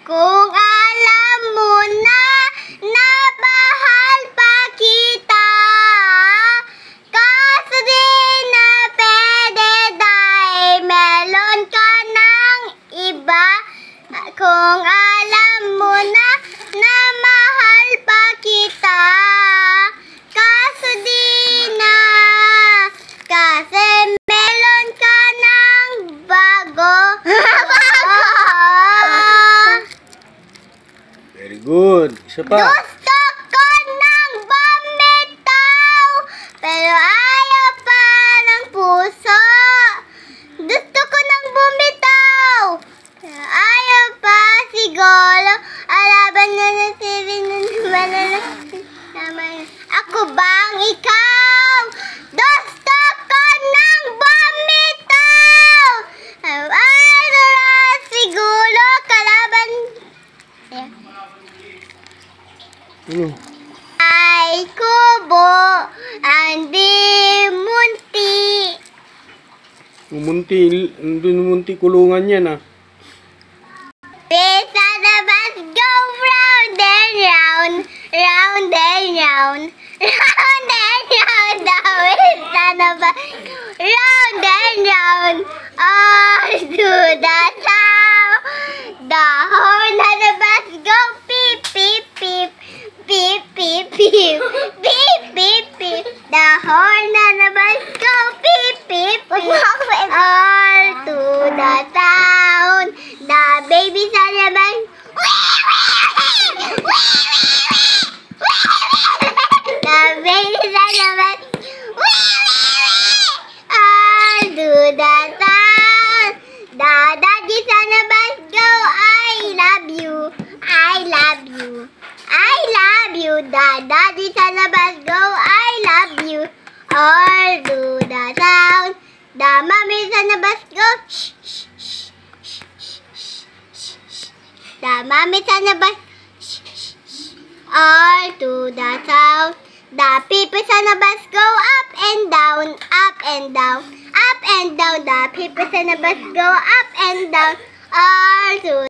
Kung alam mo na mahal pa kita, kaso di na pwede dahil meron ka ng iba. Kung alam mo na mahal pa kita, kaso di na, kasi meron ka ng bago. Very good. Isa pa. Gusto ko ng bumitaw, pero ayaw pa ng puso. Gusto ko ng bumitaw, pero ayaw pa siguro. Alaban na nasiri na naman. Ako bang ikaw? Gusto ko ng bumitaw, pero ayaw na siguro. Kalaban. Ay kubo, hindi munti. Munti kulungan yan ah. Pizza the bus go round and round, round and round, round and round. The pizza the bus round and round, all to the town. The horn of the bus go beep beep beep, beep beep beep, beep beep beep. The horn of the bus go beep beep beep, all to the town. The babies on the bus, the babies on the bus, all to the town. The daddies on the bus go, I love you, I love you, I love you. The daddies on the bus go, I love you, all to the town. The mummies on the bus go, shh, shh, shh, shh, shh, shh, shh. The mummies on the bus, shh, shh, shh, all to the town. The people on the bus go up and down, up and down, up and down. The people on the bus go up and down, all to